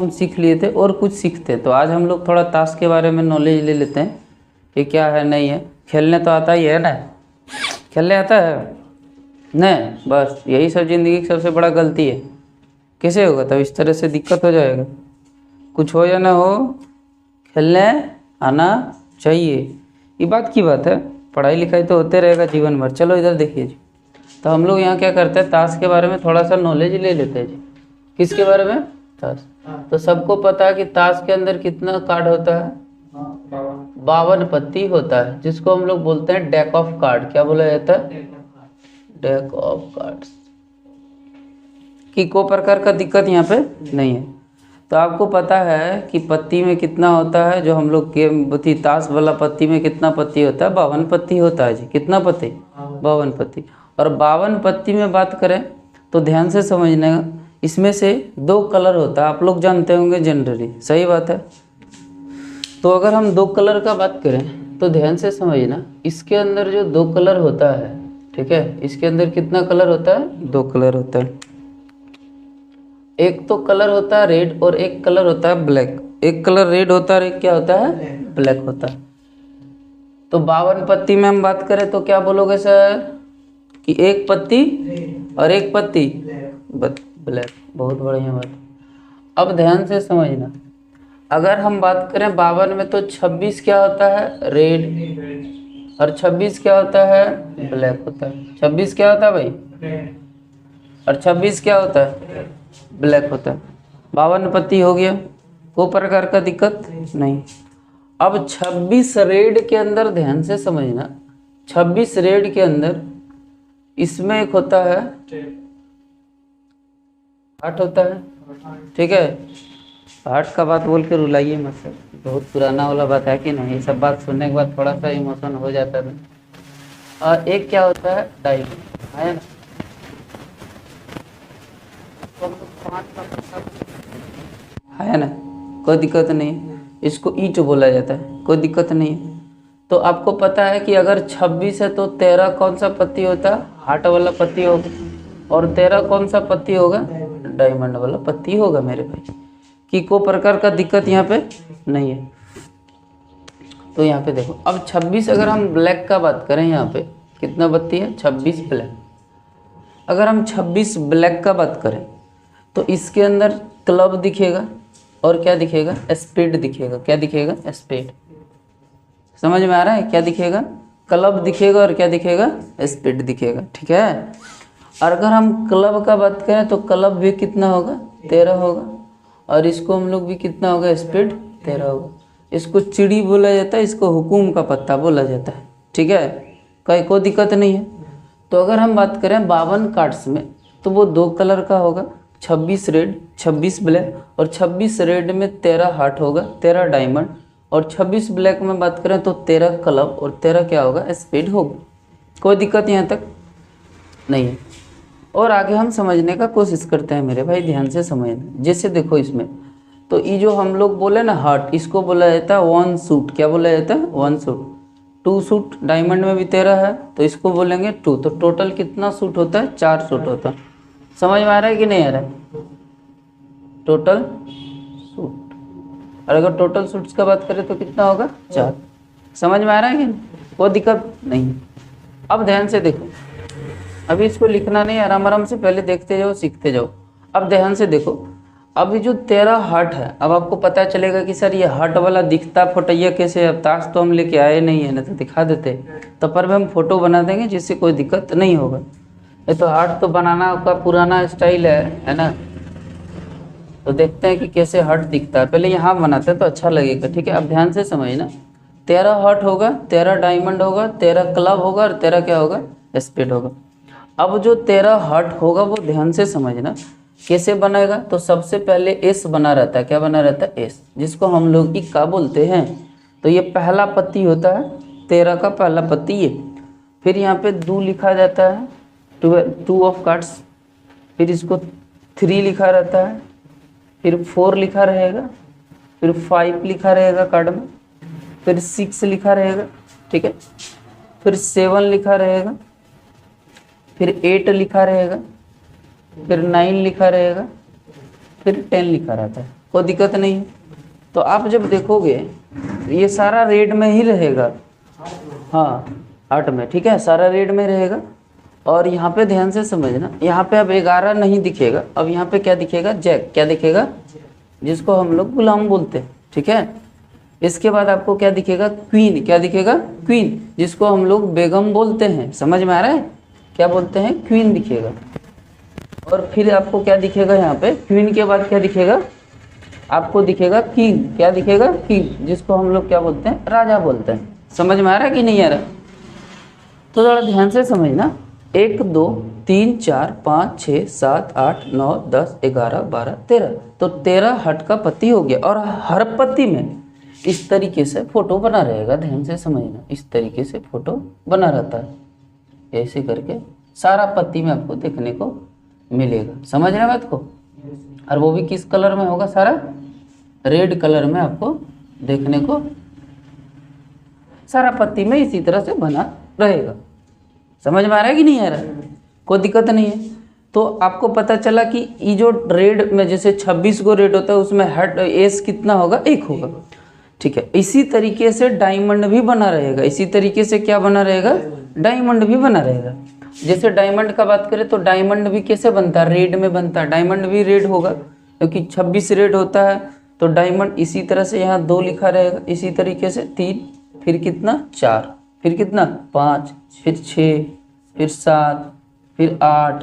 हम सीख लिए थे और कुछ सीखते। तो आज हम लोग थोड़ा ताश के बारे में नॉलेज ले लेते हैं कि क्या है नहीं है। खेलने तो आता ही है ना, खेलने आता है नहीं, बस यही सब ज़िंदगी की सबसे बड़ा गलती है। कैसे होगा? तब इस तरह से दिक्कत हो जाएगा। कुछ हो या ना हो, खेलने आना चाहिए। ये बात की बात है, पढ़ाई लिखाई तो होते रहेगा जीवन भर। चलो इधर देखिए जी, तो हम लोग यहाँ क्या करते हैं, ताश के बारे में थोड़ा सा नॉलेज ले लेते हैं जी। किसके बारे में? ताश। तो सबको पता है कि ताश के अंदर कितना कार्ड होता है? 52 पत्ती होता है, जिसको हम लोग बोलते हैं डेक ऑफ कार्ड। क्या बोला जाता है? Deck of cards. कि कोई प्रकार का दिक्कत यहाँ पे नहीं है। तो आपको पता है कि पत्ती में कितना होता है, जो हम लोग गेम बती ताश वाला पत्ती में कितना पत्ती होता है? 52 पत्ती होता है जी। कितना पत्ती? 52 पत्ती। और 52 पत्ती में बात करें तो ध्यान से समझना, इसमें से 2 कलर होता है, आप लोग जानते होंगे जनरली, सही बात है। तो अगर हम 2 कलर का बात करें तो ध्यान से समझना, इसके अंदर जो 2 कलर होता है, ठीक है, इसके अंदर कितना कलर होता है? 2 कलर होता है। एक तो कलर होता है रेड और एक कलर होता है ब्लैक। एक कलर रेड होता है और एक क्या होता है? ब्लैक होता है। तो 52 पत्ती में हम बात करें तो क्या बोलोगे सर? कि एक पत्ती और एक पत्ती ब्लैक। बहुत बढ़िया बात। अब ध्यान से समझना, अगर हम बात करें 52 में तो 26 क्या होता है? रेड। और 26 क्या होता है? ब्लैक होता है। 26 क्या होता है भाई? और 26 क्या होता है? ब्लैक होता है। 52 पत्ती हो गया, कोई प्रकार का दिक्कत नहीं। अब 26 रेड के अंदर ध्यान से समझना, 26 रेड के अंदर इसमें एक होता है 8 होता है, ठीक है। 8 का बात बोल के रुलाइए मत सर, बहुत पुराना वाला बात है कि नहीं। ये सब बात सुनने के बाद थोड़ा सा इमोशन हो जाता है। और एक क्या होता है? डायमंड, है ना। है ना, कोई दिक्कत नहीं है। इसको ईंट बोला जाता है, कोई दिक्कत नहीं है। तो आपको पता है कि अगर 26 है तो 13 कौन सा पत्ती होता है? हार्ट वाला पत्ती होगा। और 13 कौन सा पत्ती होगा? डायमंड वाला पत्ती होगा मेरे भाई। कि कोई प्रकार का दिक्कत यहाँ पे नहीं है। तो यहाँ पे देखो, अब 26 अगर हम ब्लैक का बात करें, यहाँ पे कितना पत्ती है? 26 ब्लैक। अगर हम 26 ब्लैक का बात करें तो इसके अंदर क्लब दिखेगा और क्या दिखेगा? स्पेड दिखेगा। क्या दिखेगा? स्पेड। समझ में आ रहा है? क्या दिखेगा? क्लब दिखेगा और क्या दिखेगा? स्पेड दिखेगा, ठीक है। और अगर हम क्लब का बात करें तो क्लब भी कितना होगा? 13 होगा। और इसको हम लोग भी कितना होगा? स्पीड 13 होगा। इसको चिड़ी बोला जाता है, इसको हुकुम का पत्ता बोला जाता है, ठीक है। कोई दिक्कत नहीं है। तो अगर हम बात करें 52 कार्ड्स में तो वो 2 कलर का होगा, 26 रेड 26 ब्लैक। और 26 रेड में 13 हार्ट होगा, 13 डायमंड। और 26 ब्लैक में बात करें तो 13 क्लब और 13 क्या होगा? स्पीड होगा। कोई दिक्कत यहाँ तक नहीं है। और आगे हम समझने का कोशिश करते हैं मेरे भाई, ध्यान से समझना। जैसे देखो इसमें, तो ये जो हम लोग बोले ना हार्ट, इसको बोला जाता है 1 सूट। क्या बोला जाता है? 1 सूट। 2 सूट डायमंड में भी 13 है तो इसको बोलेंगे 2। तो टोटल कितना सूट होता है? 4 सूट होता है। समझ में आ रहा है कि नहीं आ रहा है? Total suit. और अगर टोटल सूट्स का बात करें तो कितना होगा? 4। समझ में आ रहा है कि नहीं? कोई दिक्कत नहीं। अब ध्यान से देखो, अभी इसको लिखना नहीं, आराम आराम से पहले देखते जाओ, सीखते जाओ। अब ध्यान से देखो, अभी जो 13 हार्ट है, अब आपको पता चलेगा कि सर ये हार्ट वाला दिखता फोटोया कैसे? अब ताश तो हम लेके आए नहीं है ना, तो दिखा देते। तो पर भी हम फोटो बना देंगे जिससे कोई दिक्कत नहीं होगा। ये तो हार्ट तो बनाना का पुराना स्टाइल है ना। तो देखते हैं कि कैसे हार्ट दिखता है। पहले यहाँ बनाते हैं तो अच्छा लगेगा, ठीक है। अब ध्यान से समझना, 13 हार्ट होगा, 13 डायमंड होगा, 13 क्लब होगा और 13 क्या होगा? स्पीड होगा। अब जो 13 हार्ट होगा वो ध्यान से समझना कैसे बनेगा। तो सबसे पहले एस बना रहता है। क्या बना रहता है? एस, जिसको हम लोग इक्का बोलते हैं। तो ये पहला पत्ती होता है, 13 का पहला पत्ती ये। फिर यहाँ पे 2 लिखा जाता है, 2 ऑफ कार्ड्स। फिर इसको 3 लिखा रहता है, फिर 4 लिखा रहेगा, फिर 5 लिखा रहेगा कार्ड में, फिर 6 लिखा रहेगा, ठीक है, फिर 7 लिखा रहेगा, फिर 8 लिखा रहेगा, फिर 9 लिखा रहेगा, फिर 10 लिखा रहता है। कोई दिक्कत नहीं है। तो आप जब देखोगे ये सारा रेड में ही रहेगा, हाँ 8 में, ठीक है, सारा रेड में रहेगा। और यहाँ पे ध्यान से समझना, यहाँ पे अब 11 नहीं दिखेगा, अब यहाँ पे क्या दिखेगा, जैक, क्या दिखेगा, जिसको हम लोग गुलाम बोलते हैं, ठीक है। इसके बाद आपको क्या दिखेगा, क्वीन, क्या दिखेगा, क्वीन, जिसको हम लोग बेगम बोलते हैं, समझ में आ रहा है, क्या बोलते हैं, क्वीन दिखेगा। और फिर आपको क्या दिखेगा, यहाँ पे क्वीन के बाद क्या दिखेगा, आपको दिखेगा किंग, क्या दिखेगा, किंग, जिसको हम लोग क्या बोलते हैं, राजा बोलते हैं। समझ में आ रहा है कि नहीं आ रहा, तो थोड़ा ध्यान से समझना। 1 2 3 4 5 6 7 8 9 10 11 12 13, तो 13 हट का पत्ती हो गया। और हर पत्ती में इस तरीके से फोटो बना रहेगा, ध्यान से समझना, इस तरीके से फोटो बना रहता है, ऐसे करके सारा पत्ती में आपको देखने को मिलेगा। समझ रहे बात को, और वो भी किस कलर में होगा, सारा रेड कलर में आपको देखने को, सारा पत्ती में इसी तरह से बना रहेगा। समझ में आ रहा है कि नहीं आ रहा, कोई दिक्कत नहीं है। तो आपको पता चला कि ये जो रेड में जैसे 26 को रेड होता है, उसमें हट एस कितना होगा, 1 होगा, ठीक है। इसी तरीके से डायमंड भी बना रहेगा, इसी तरीके से क्या बना रहेगा, डायमंड भी बना रहेगा। जैसे डायमंड का बात करें तो डायमंड भी कैसे बनता है, रेड में बनता है, डायमंड भी रेड होगा, क्योंकि 26 रेड होता है। तो डायमंड इसी तरह से यहाँ 2 लिखा रहेगा, इसी तरीके से 3, फिर कितना 4, फिर कितना 5, फिर 6, फिर 7, फिर 8,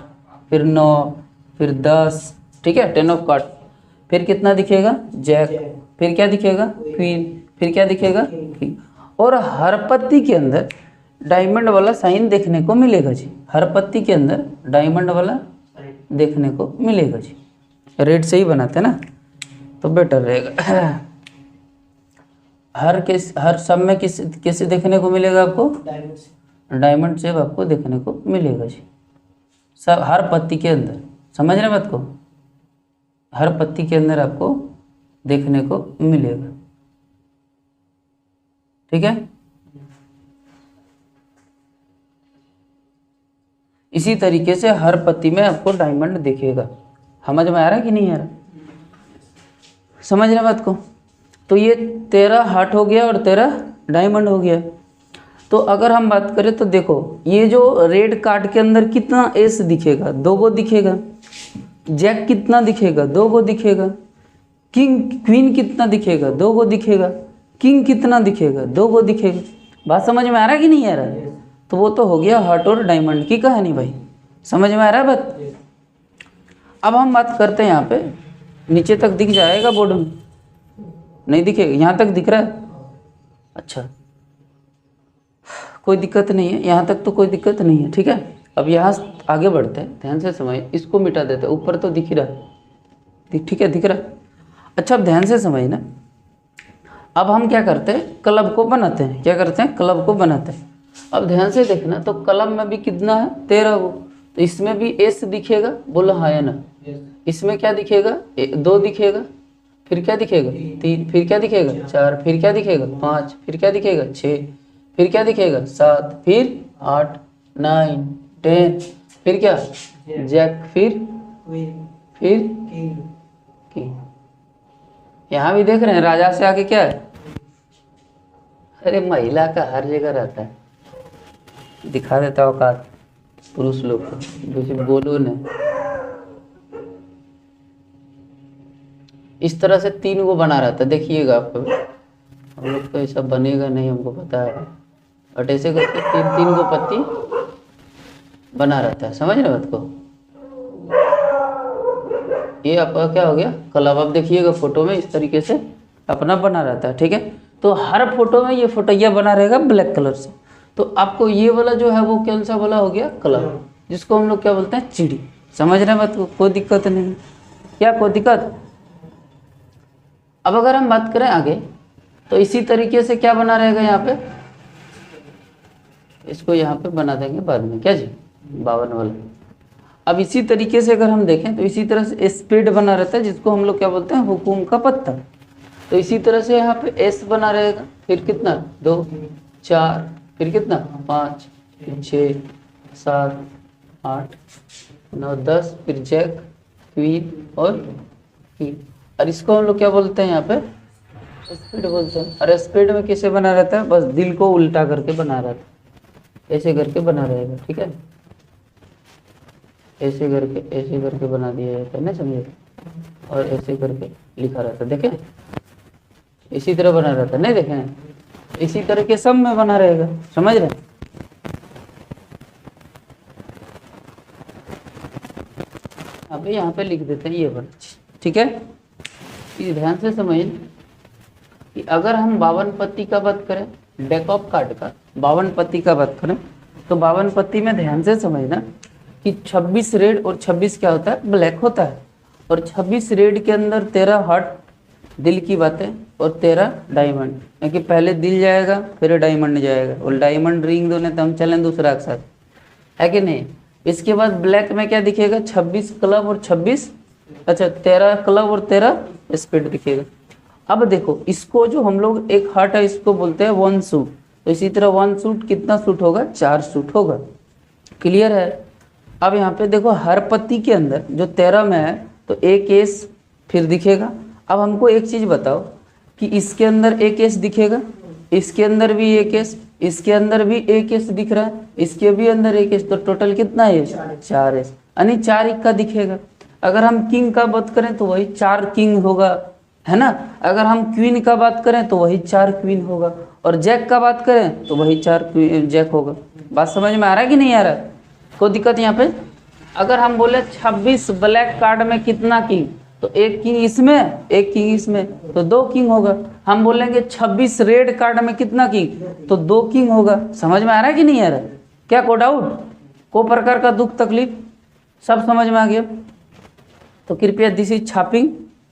फिर 9, फिर 10, ठीक है, 10 ऑफ कार्ड। फिर कितना दिखेगा, जैक, फिर क्या दिखेगा, क्वीन, फिर क्या दिखेगा, किंग। और हर पत्ती के अंदर डायमंड वाला साइन देखने को मिलेगा जी, हर पत्ती के अंदर डायमंड वाला देखने को मिलेगा जी। रेड से ही बनाते ना तो बेटर रहेगा। हर सब में किस देखने को मिलेगा आपको, डायमंड शेप आपको देखने को मिलेगा जी, सब हर पत्ती के अंदर। समझ रहे बात को, हर पत्ती के अंदर आपको देखने को मिलेगा, ठीक है। इसी तरीके से हर पत्ती में आपको डायमंड दिखेगा। समझ में आ रहा है कि नहीं आ रहा, समझ रहे बात को। तो ये 13 हार्ट हो गया और 13 डायमंड हो गया। तो अगर हम बात करें तो देखो ये जो रेड कार्ड के अंदर कितना एस दिखेगा, 2 गो दिखेगा, जैक कितना दिखेगा, 2 गो दिखेगा, किंग क्वीन कितना दिखेगा, 2 गो दिखेगा, किंग कितना दिखेगा, 2 गो दिखेगा। बात समझ में आ रहा है कि नहीं आ रहा है, तो वो तो हो गया हार्ट और डायमंड की कहानी भाई। समझ में आ रहा है बात। अब हम बात करते हैं यहाँ पे, नीचे तक दिख जाएगा बोर्ड में, नहीं दिखेगा, यहाँ तक दिख रहा है, अच्छा कोई दिक्कत नहीं है, यहाँ तक तो कोई दिक्कत नहीं है, ठीक है। अब यहाँ आगे बढ़ते हैं, ध्यान से समझ, इसको मिटा देते हैं, ऊपर तो दिख ही रहा है, ठीक है, दिख रहा है। अच्छा अब ध्यान से समझना, अब हम क्या करते हैं, क्लब को बनाते हैं, क्या करते हैं, क्लब को बनाते हैं। अब ध्यान से देखना, तो क्लब में भी कितना है, 13 गो, तो इसमें भी एस दिखेगा, बोलो हाँ या ना, इसमें क्या दिखेगा, 2 दिखेगा, फिर क्या दिखेगा 3, फिर क्या दिखेगा 4, फिर क्या दिखेगा 5, फिर क्या दिखेगा 6, फिर क्या दिखेगा 7, फिर 8, 9, 10, फिर क्या जैक, फिर किंग। यहाँ भी देख रहे हैं राजा से आगे क्या है, अरे महिला का हर जगह रहता है, दिखा देता औकात पुरुष लोग को, बोलो न। इस तरह से 3 गो बना रहता है, देखिएगा आपको, हम लोग तो ऐसा बनेगा नहीं, हमको पता है, बट ऐसे करके 3 गो पत्ती बना रहता है। समझ रहे बात को, ये आपका क्या हो गया, क्लब। आप देखिएगा फोटो में इस तरीके से अपना बना रहता है, ठीक है। तो हर फोटो में ये फोटोया बना रहेगा ब्लैक कलर से। तो आपको ये वाला जो है वो कौन सा वाला हो गया, क्लब, जिसको हम लोग क्या बोलते हैं, चिड़ी। समझ रहे हैं बात को, कोई दिक्कत नहीं, क्या कोई दिक्कत। अब अगर हम बात करें आगे, तो इसी तरीके से क्या बना रहेगा यहाँ पे, इसको यहाँ पे बना देंगे बाद में, क्या जी 52 वाला। अब इसी तरीके से अगर हम देखें तो इसी तरह से स्पीड बना रहता है, जिसको हम लोग क्या बोलते हैं, हुकुम का पत्ता। तो इसी तरह से यहाँ पे एस बना रहेगा, फिर कितना 2, 4, फिर कितना 5, फिर 6, 7, 8, 9, 10, फिर जैक, क्वीन और किंग। और इसको हम लोग क्या बोलते हैं यहाँ पे, स्पीड बोलते हैं। और स्पीड में कैसे बना रहता है, बस दिल को उल्टा करके बना रहता है, ऐसे करके बना रहेगा, ठीक है, ऐसे करके बना दिया जाता है ना, समझे, और ऐसे करके लिखा रहता है, देखें इसी तरह बना रहता है, नहीं देखें इसी तरह के सब में बना रहेगा, समझ रहे। अभी यहाँ पे लिख देते हैं ये वाला, ठीक है। ये ध्यान से समझिए कि अगर हम 52 पत्ती का बात करें, डेक ऑफ कार्ड का 52 पत्ती का बात करें, तो 52 पत्ती में ध्यान से समझना कि 26 रेड और 26 क्या होता है, ब्लैक होता है। और 26 रेड के अंदर 13 हार्ट दिल की बातें और 13 डायमंड, क्योंकि पहले दिल जाएगा फिर डायमंड जाएगा, और डायमंड रिंग दोने तो हम चलें दूसरा के साथ, है कि नहीं। इसके बाद ब्लैक में क्या दिखेगा, 26 क्लब और 26 अच्छा 13 क्लब और 13 स्पीड दिखेगा। अब देखो इसको जो हम लोग एक हार्ट है इसको बोलते हैं 1 सूट, तो इसी तरह 1 सूट कितना सूट होगा, 4 सूट होगा, क्लियर है। अब यहाँ पे देखो हर पत्ती के अंदर जो 13 में है तो एक एस फिर दिखेगा। अब हमको एक चीज़ बताओ कि इसके अंदर एक एस दिखेगा, इसके अंदर भी एक एस, इसके अंदर भी एक एस दिख रहा है, इसके भी अंदर एक एस, तो टोटल कितना है, 4 एस, यानी 4 इक्का दिखेगा। अगर हम किंग का बात करें तो वही 4 किंग होगा, है ना। अगर हम क्वीन का बात करें तो वही 4 क्वीन होगा, और जैक का बात करें तो वही 4 जैक होगा। बात समझ में आ रहा है कि नहीं आ रहा है, कोई दिक्कत यहाँ पे। अगर हम बोले 26 ब्लैक कार्ड में कितना किंग, तो एक किंग इसमें एक किंग इसमें, तो 2 किंग होगा। हम बोलेंगे 26 रेड कार्ड में कितना किंग, तो 2 किंग होगा। समझ में आ रहा है कि नहीं आ रहा है, क्या को डाउट, को प्रकार का दुख तकलीफ सब समझ में आ गया। तो कृपया दिस इज छापिंग,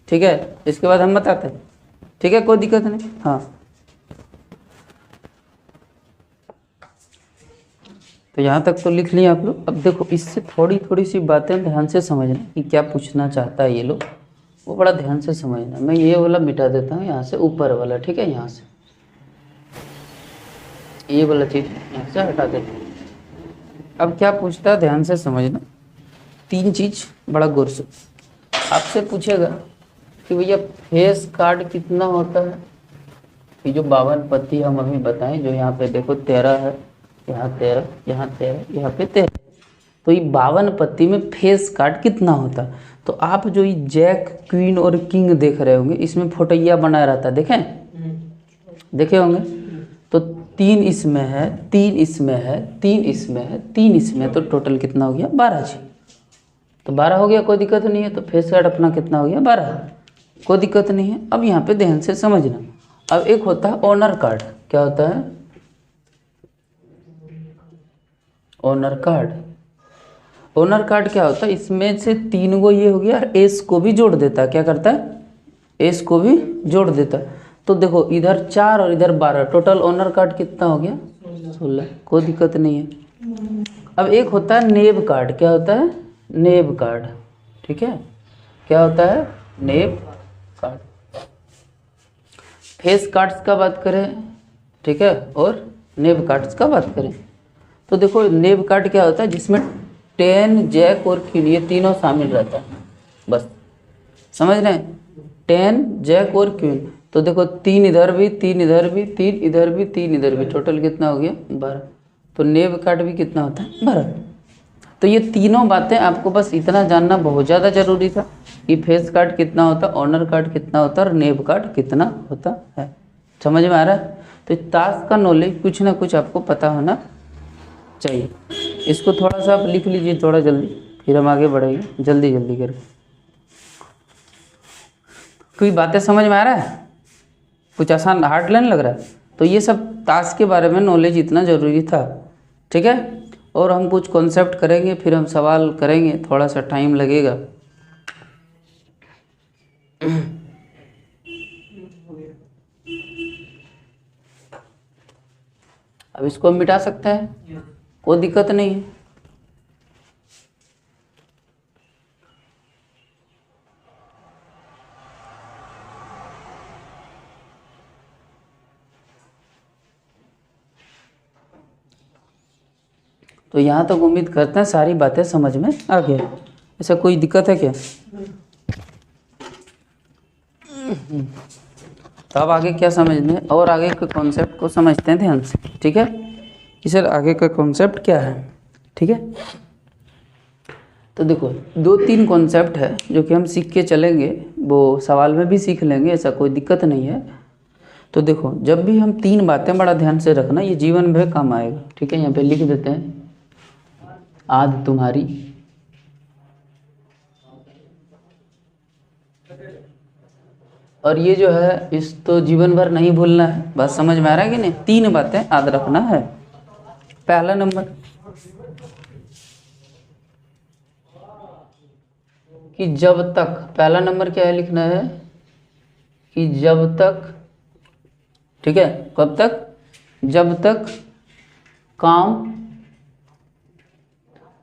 ठीक है, इसके बाद हम बताते हैं, ठीक है, कोई दिक्कत नहीं। हाँ तो यहाँ तक तो लिख लिया आप लोग। अब देखो इससे थोड़ी थोड़ी सी बातें ध्यान से समझना कि क्या पूछना चाहता है ये लोग, वो बड़ा ध्यान से समझना। मैं ये वाला मिटा देता हूँ यहाँ से, ऊपर वाला, ठीक है, यहाँ से ये वाला चीज़ यहाँ से हटा देता हूँ। अब क्या पूछता है ध्यान से समझना, 3 चीज़ बड़ा गौर से आपसे पूछेगा कि भैया फेस कार्ड कितना होता है। ये जो 52 पत्ती हम अभी बताएं, जो यहाँ पे देखो 13 है, यहाँ 13, यहाँ 13, यहाँ पे 13, तो ये 52 पत्ती में फेस कार्ड कितना होता है। तो आप जो ये जैक क्वीन और किंग देख रहे होंगे, इसमें फोटैया बना रहता है, देखें देखे होंगे। तो 3 इसमें है, 3 इसमें है, 3 इसमें है, 3 इसमें, तो टोटल कितना हो गया, 12 जी। तो 12 हो गया, कोई दिक्कत नहीं है। तो फेस कार्ड अपना कितना हो गया, 12, कोई दिक्कत नहीं है। अब यहाँ पे ध्यान से समझना, अब एक होता है ऑनर कार्ड, क्या होता है, ऑनर कार्ड। ऑनर कार्ड क्या होता है, इसमें से 3 गो ये हो गया, एस को भी जोड़ देता है, क्या करता है, एस को भी जोड़ देता है। तो देखो इधर 4 और इधर 12, टोटल ऑनर कार्ड कितना हो गया, 16, कोई दिक्कत नहीं है। अब एक होता है नेब कार्ड, क्या होता है, नेब कार्ड, ठीक है, क्या होता है, नेब कार्ड। फेस कार्ड्स का बात करें, ठीक है, और नेब कार्ड्स का बात करें, तो देखो नेब कार्ड क्या होता है, जिसमें 10 जैक और क्वीन ये तीनों शामिल रहता है, बस समझ रहे हैं, 10 जैक और क्वीन। तो देखो 3 इधर भी, 3 इधर भी, 3 इधर भी, 3 इधर भी, टोटल कितना हो गया, 12। तो नेब कार्ड भी कितना होता है, 12। तो ये तीनों बातें आपको बस इतना जानना बहुत ज़्यादा ज़रूरी था कि फेस कार्ड कितना होता है, ऑनर कार्ड कितना होता है, और नेब कार्ड कितना होता है। समझ में आ रहा है। तो ताश का नॉलेज कुछ ना कुछ आपको पता होना चाहिए। इसको थोड़ा सा आप लिख लीजिए थोड़ा जल्दी, फिर हम आगे बढ़ेंगे जल्दी जल्दी करके। कोई बातें समझ में आ रहा है, कुछ आसान हार्ड लेने लग रहा है। तो ये सब ताश के बारे में नॉलेज इतना ज़रूरी था, ठीक है। और हम कुछ कॉन्सेप्ट करेंगे, फिर हम सवाल करेंगे, थोड़ा सा टाइम लगेगा। अब इसको मिटा सकते हैं, कोई दिक्कत नहीं है। तो यहाँ तक उम्मीद करते हैं सारी बातें समझ में आ गया। ऐसा कोई दिक्कत है क्या? तो अब आगे क्या समझने और आगे के कॉन्सेप्ट को समझते हैं ध्यान से, ठीक है कि सर आगे का कॉन्सेप्ट क्या है, ठीक है। तो देखो 2-3 कॉन्सेप्ट है जो कि हम सीख के चलेंगे, वो सवाल में भी सीख लेंगे, ऐसा कोई दिक्कत नहीं है। तो देखो जब भी हम 3 बातें बड़ा ध्यान से रखना, ये जीवन भर काम आएगा, ठीक है। यहाँ पे लिख देते हैं, आध तुम्हारी, और ये जो है इस तो जीवन भर नहीं भूलना है। बात समझ में आ रहा है कि नहीं? 3 बातें याद रखना है। पहला नंबर कि जब तक, पहला नंबर क्या है लिखना है कि जब तक, ठीक है, कब तक? जब तक काम,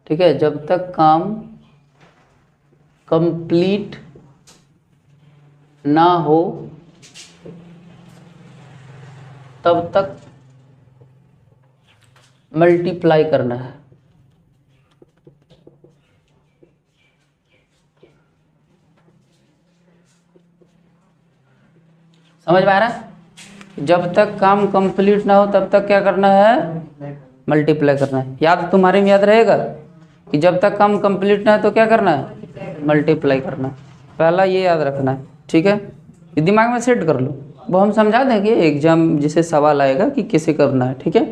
ठीक है, जब तक काम कंप्लीट ना हो तब तक मल्टीप्लाई करना है। समझ में आ रहा है? जब तक काम कंप्लीट ना हो तब तक क्या करना है? मल्टीप्लाई करना है। याद तुम्हारे में याद रहेगा कि जब तक काम कंप्लीट ना है तो क्या करना है? मल्टीप्लाई करना है। पहला ये याद रखना है, ठीक है, ये दिमाग में सेट कर लो। वो हम समझा देंगे एग्जाम जैसे सवाल आएगा कि कैसे करना है, ठीक है।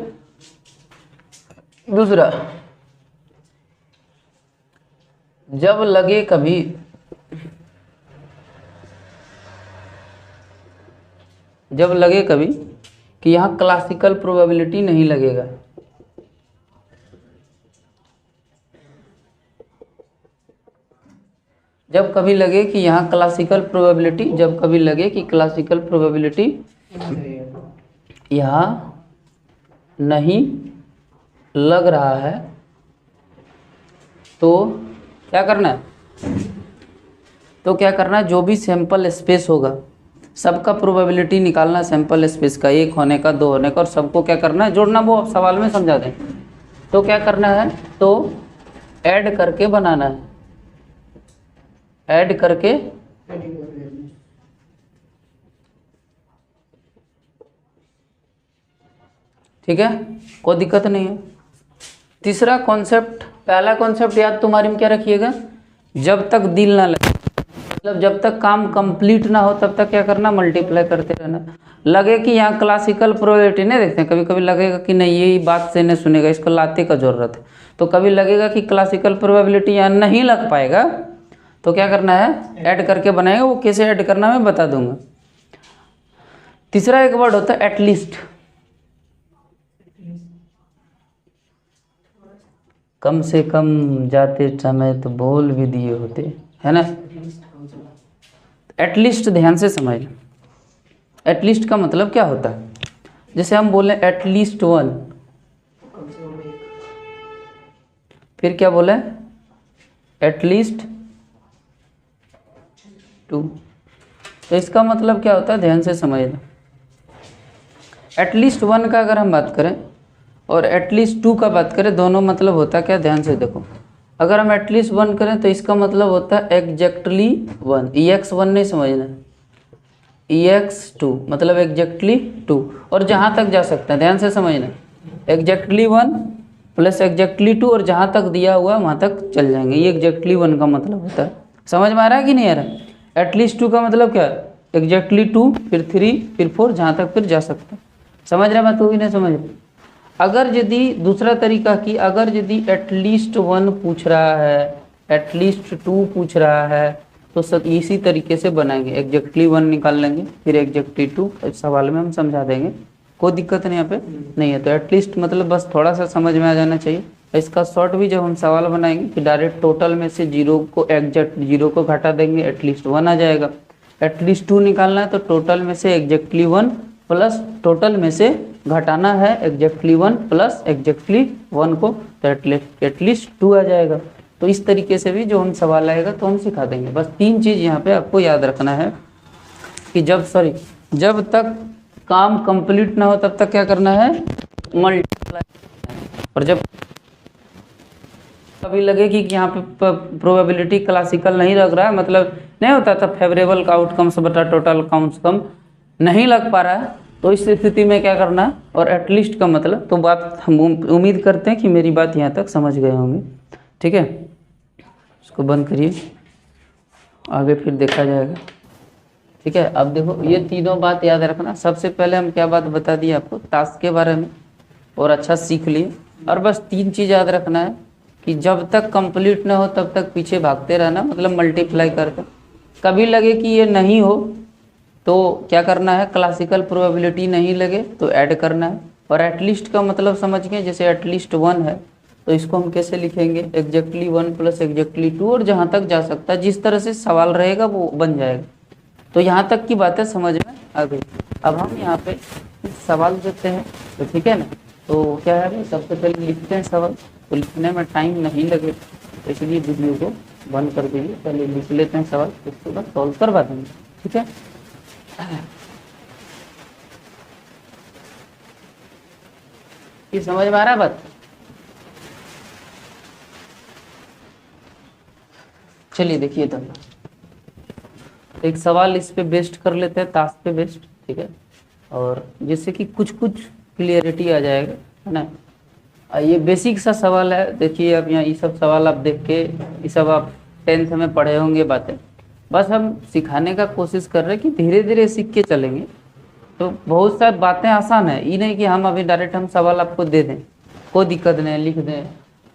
दूसरा, जब लगे कभी, जब लगे कभी कि यहाँ क्लासिकल प्रोबेबिलिटी नहीं लगेगा, जब कभी लगे कि यहाँ क्लासिकल प्रोबेबिलिटी, जब कभी लगे कि क्लासिकल प्रोबेबिलिटी यहाँ नहीं लग रहा है तो क्या करना है? तो क्या करना है? जो भी सैंपल स्पेस होगा सबका प्रोबेबिलिटी निकालना, सैंपल स्पेस का, 1 होने का, 2 होने का, और सबको क्या करना है? जोड़ना। वो आप सवाल में समझा दें। तो क्या करना है? तो ऐड करके बनाना है, ऐड करके, ठीक है, कोई दिक्कत नहीं है। तीसरा कॉन्सेप्ट, पहला कॉन्सेप्ट याद तुम्हारे में क्या रखिएगा? जब तक दिल ना लगे, मतलब जब तक काम कंप्लीट ना हो तब तक क्या करना? मल्टीप्लाई करते रहना। लगे कि यहाँ क्लासिकल प्रोबेबिलिटी नहीं, देखते हैं कभी कभी लगेगा कि नहीं यही बात से नहीं सुनेगा, इसको लाते का जरूरत है। तो कभी लगेगा कि क्लासिकल प्रोबेबिलिटी यहाँ नहीं लग पाएगा तो क्या करना है? ऐड करके बनाएगा। वो कैसे ऐड करना मैं बता दूंगा। तीसरा एक वर्ड होता है एटलीस्ट, कम से कम जाते समय तो बोल भी दिए होते, है ना। एटलीस्ट ध्यान से समझ। एटलीस्ट का मतलब क्या होता है? जैसे हम बोले एटलीस्ट 1, फिर क्या बोले? एटलीस्ट 2। तो इसका मतलब क्या होता है? ध्यान से समझना। एटलीस्ट 1 का अगर हम बात करें और एटलीस्ट 2 का बात करें, दोनों मतलब होता है क्या? ध्यान से देखो। अगर हम एटलीस्ट 1 करें तो इसका मतलब होता है एग्जैक्टली 1, EX1 नहीं समझना, EX2 मतलब एग्जैक्टली 2, और जहाँ तक जा सकता है, ध्यान से समझना, एग्जैक्टली 1 प्लस एग्जैक्टली 2, और जहाँ तक दिया हुआ वहाँ तक चल जाएंगे। ये एग्जैक्टली 1 का मतलब होता है। समझ में आ रहा है कि नहीं आ रहा है? एटलीस्ट 2 का मतलब क्या है? एग्जैक्टली 2, फिर 3, फिर 4, जहाँ तक फिर जा सकता है। समझ रहे बात? होगी नहीं समझ रहे? अगर यदि दूसरा तरीका की, अगर यदि एटलीस्ट 1 पूछ रहा है, एटलीस्ट 2 पूछ रहा है, तो सब इसी तरीके से बनाएंगे। एग्जैक्टली 1 निकाल लेंगे, फिर एग्जैक्टली 2, सवाल में हम समझा देंगे, कोई दिक्कत नहीं यहाँ पे नहीं है। तो एटलीस्ट मतलब बस थोड़ा सा समझ में आ जाना चाहिए। इसका शॉर्ट भी जब हम सवाल बनाएंगे कि डायरेक्ट टोटल में से 0 को, एग्जैक्ट 0 को घटा देंगे, एटलीस्ट 1 आ जाएगा। एटलीस्ट 2 निकालना है तो टोटल में से एग्जैक्टली 1 प्लस टोटल में से घटाना है एग्जैक्टली 1 प्लस एग्जैक्टली 1 को, तो एटलीस्ट 2 आ जाएगा। तो इस तरीके से भी जो हम सवाल आएगा तो हम सिखा देंगे। बस 3 चीज़ यहाँ पे आपको याद रखना है कि जब तक काम कंप्लीट ना हो तब तक क्या करना है? मल्टीप्लाई। और कभी लगे कि यहाँ पे प्रोबेबिलिटी क्लासिकल नहीं लग रहा है, मतलब नहीं होता था फेवरेबल का आउटकम्स बटा टोटल काउंट्स कम नहीं लग पा रहा है, तो इस स्थिति में क्या करना है, और एटलीस्ट का मतलब, तो बात हम उम्मीद करते हैं कि मेरी बात यहाँ तक समझ गए होंगे। ठीक है, इसको बंद करिए, आगे फिर देखा जाएगा। ठीक है, अब देखो ये तीनों बात याद रखना। सबसे पहले हम क्या बात बता दिए आपको, टास्क के बारे में, और अच्छा सीख लिए। और बस 3 चीज़ याद रखना है कि जब तक कंप्लीट ना हो तब तक पीछे भागते रहना, मतलब मल्टीप्लाई करके। कभी लगे कि ये नहीं हो तो क्या करना है, क्लासिकल प्रोबेबिलिटी नहीं लगे तो ऐड करना है। और एटलीस्ट का मतलब समझ गए, जैसे एटलीस्ट 1 है तो इसको हम कैसे लिखेंगे, एग्जैक्टली 1 प्लस एग्जैक्टली 2, और जहाँ तक जा सकता है जिस तरह से सवाल रहेगा वो बन जाएगा। तो यहाँ तक की बातें समझ में आ गई। अब हम यहाँ पे सवाल देते हैं, तो ठीक है ना। तो क्या है, सबसे पहले लिखते हैं सवाल, तो लिखने में टाइम नहीं लगे, तो इसलिए वीडियो को बंद कर दीजिए, पहले लिख लेते हैं सवाल, उसके बाद सॉल्व करवा देंगे। ठीक है, ये समझ में आ रहा है बात? चलिए देखिए, तो एक सवाल इस पे बेस्ड कर लेते हैं, टास्क पे बेस्ड। ठीक है, और जिससे कि कुछ क्लियरिटी आ जाएगा, है ना। ये बेसिक सा सवाल है, देखिए अब यहाँ ये सब सवाल आप देख के, ये सब आप 10th में पढ़े होंगे बातें, बस हम सिखाने का कोशिश कर रहे हैं कि धीरे धीरे सीख के चलेंगे। तो बहुत सारी बातें आसान है, ये नहीं कि हम अभी डायरेक्ट हम सवाल आपको दे दें, कोई दिक्कत नहीं, लिख दें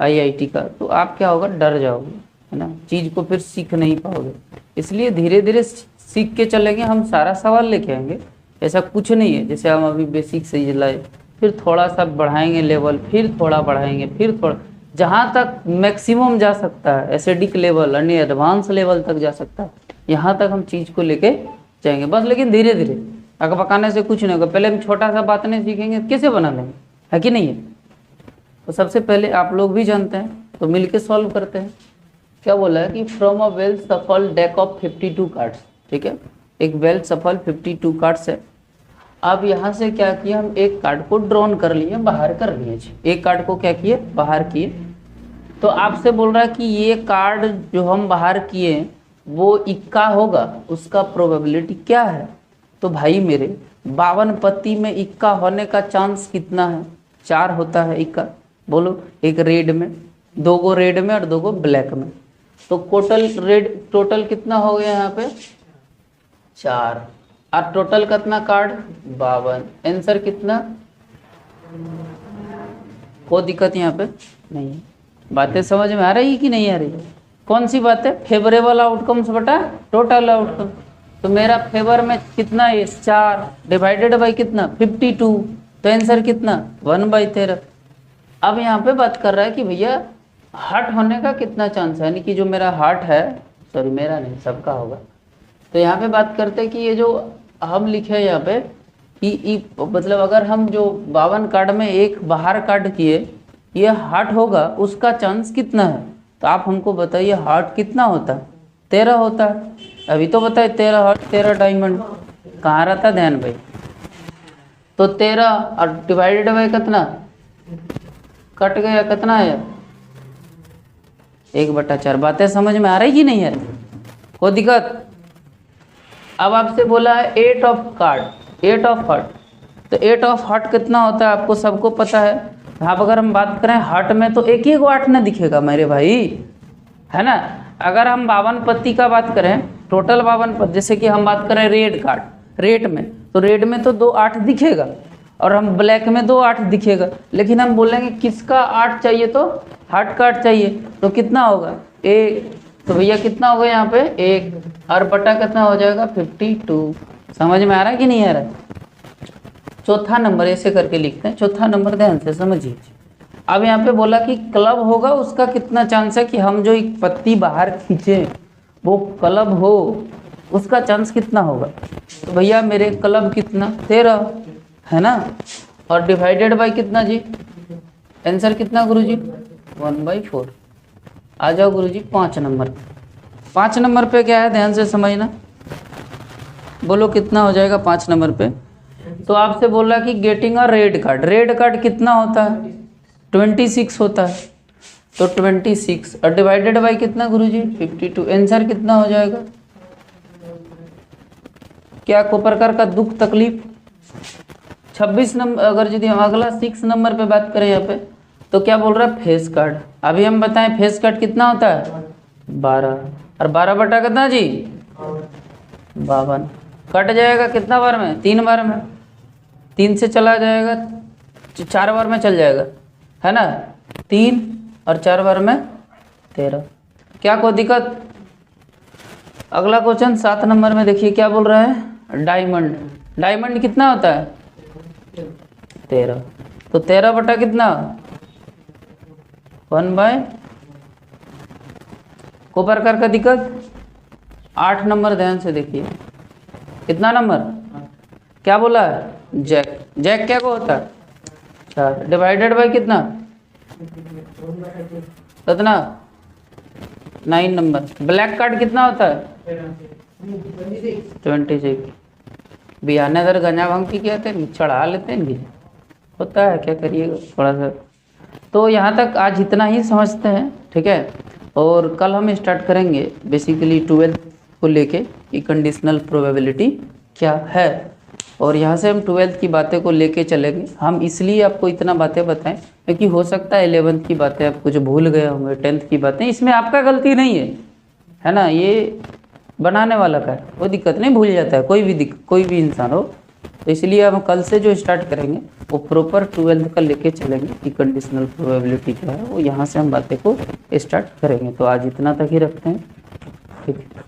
IIT का, तो आप क्या होगा, डर जाओगे, है ना, चीज़ को फिर सीख नहीं पाओगे। इसलिए धीरे धीरे सीख के चलेंगे, हम सारा सवाल लेके आएंगे, ऐसा कुछ नहीं है जैसे हम अभी बेसिक से लाए, फिर थोड़ा सा बढ़ाएंगे लेवल, फिर थोड़ा बढ़ाएंगे, फिर थोड़ा, जहाँ तक मैक्सिमम जा सकता है, एसिडिक लेवल यानी एडवांस लेवल तक जा सकता है, यहाँ तक हम चीज़ को लेके जाएंगे बस। लेकिन धीरे धीरे, अगर पकाने से कुछ नहीं होगा, पहले हम छोटा सा बात नहीं सीखेंगे, कैसे बना लेंगे, है कि नहीं है। तो सबसे पहले आप लोग भी जानते हैं, तो मिलके सॉल्व करते हैं। क्या बोला है कि फ्रॉम अ वेल सफल डेक ऑफ 52 कार्ड्स। ठीक है, एक वेल सफल 52 कार्ड्स है। अब यहाँ से क्या किया, हम एक कार्ड को ड्रॉन कर लिए, बाहर कर लिए, एक कार्ड को क्या किए, बाहर किए। तो आपसे बोल रहा है कि ये कार्ड जो हम बाहर किए वो इक्का होगा, उसका प्रोबेबिलिटी क्या है। तो भाई मेरे 52 पत्ती में इक्का होने का चांस कितना है, 4 होता है इक्का। बोलो, एक रेड में, 2 गो रेड में और 2 गो ब्लैक में, तो टोटल कितना हो गया यहाँ पे, 4। और टोटल कितना कार्ड, 52। आंसर कितना, कोई दिक्कत यहाँ पे नहीं है। बातें समझ में आ रही है कि नहीं आ रही है? कौन सी बात है, फेवरेबल आउटकम्स बटा टोटल आउटकम। तो मेरा फेवर में कितना है, 4 डिवाइडेड बाई कितना, 52, तो आंसर कितना, 1/13। अब यहाँ पे बात कर रहा है कि भैया हार्ट होने का कितना चांस है, यानी कि जो मेरा हार्ट है, सॉरी मेरा नहीं सबका होगा। तो यहाँ पे बात करते हैं कि ये जो हम लिखे हैं यहाँ पे कि मतलब अगर हम जो 52 कार्ड में एक बाहर कार्ड किए, ये हार्ट होगा, उसका चांस कितना है। तो आप हमको बताइए हार्ट कितना होता है, 13 होता है। अभी तो बताए 13 हार्ट 13 डायमंड, कहाँ रहता ध्यान भाई। तो 13 और डिवाइडेड बाई कितना, कट गया कितना है, 1/4। बातें समझ में आ रही कि नहीं है, कोई दिक्कत। अब आपसे बोला है 8 ऑफ कार्ड, 8 ऑफ हार्ट, तो 8 ऑफ हार्ट कितना होता है आपको सबको पता है। अब अगर हम बात करें हार्ट में, तो एक ही को 8 ना दिखेगा मेरे भाई, है ना। अगर हम 52 पत्ती का बात करें, टोटल 52 पत्ती, जैसे कि हम बात करें रेड कार्ड, रेड में, तो रेड में तो 2 8 दिखेगा, और हम ब्लैक में 2 8 दिखेगा। लेकिन हम बोलेंगे किसका 8 चाहिए, तो हार्ट का 8 चाहिए, तो कितना होगा, 1। तो भैया कितना होगा यहाँ पे, 1 और बटा कितना हो जाएगा, 52। समझ में आ रहा है कि नहीं आ रहा है। चौथा नंबर ऐसे करके लिखते हैं, चौथा नंबर ध्यान से समझिए। अब यहाँ पे बोला कि क्लब होगा, उसका कितना चांस है कि हम जो एक पत्ती बाहर खींचे वो क्लब हो, उसका चांस कितना होगा। तो भैया मेरे क्लब कितना, 13 है ना, और डिवाइडेड बाई कितना जी, आंसर कितना गुरुजी, 1/4। आ जाओ गुरुजी 5 नंबर। 5 नंबर पे क्या है, ध्यान से समझना, बोलो कितना हो जाएगा 5 नंबर पे। तो आपसे बोल रहा कि getting a red card, red card कितना होता है, 26 होता है। तो 26 और डिवाइडेड बाई कितना गुरुजी 52। आंसर कितना हो जाएगा? क्या को प्रकार का दुख तकलीफ 26 नंबर। अगर यदि हम अगला 6 नंबर पे बात करें यहाँ पे तो क्या बोल रहा है? Face cut. अभी हम बताएं फेस कट कितना होता है? 12 और 12 बटा कितना जी? 52। कट जाएगा कितना बार में? 3 बार में। 3 से चला जाएगा 4 बार में चल जाएगा, है ना? 3 और 4 बार में 13। क्या कोई दिक्कत? अगला क्वेश्चन 7 नंबर में देखिए क्या बोल रहा है? डायमंड। डायमंड कितना होता है? 13। तो 13 बटा कितना? 1/। को प्रकार का दिक्कत? 8 नंबर ध्यान से देखिए। कितना नंबर? क्या बोला है? जैक। जैक क्या को होता है? 4 डिवाइडेड बाई कितना? कितना? 9 नंबर। ब्लैक कार्ड कितना होता है? 26। बिहाने अगर गंजा भांग पी के आते हैं चढ़ा लेते हैं इनकी, होता है, क्या करिएगा थोड़ा सा। तो यहाँ तक आज इतना ही समझते हैं, ठीक है। और कल हम स्टार्ट करेंगे बेसिकली 12th को लेके कि कंडीशनल प्रोबेबिलिटी क्या है, और यहाँ से हम 12th की बातें को लेके चलेंगे। हम इसलिए आपको इतना बातें बताएं क्योंकि हो सकता है 11th की बातें आप कुछ भूल गए होंगे, 10th की बातें, इसमें आपका गलती नहीं है ना, ये बनाने वाला का है, कोई दिक्कत नहीं, भूल जाता है कोई भी इंसान हो। तो इसलिए हम कल से जो स्टार्ट करेंगे वो प्रॉपर 12th का लेके चलेंगे कि कंडीशनल प्रोबेबिलिटी क्या है, वो यहाँ से हम बातें को स्टार्ट करेंगे। तो आज इतना तक ही रखते हैं, ठीक है।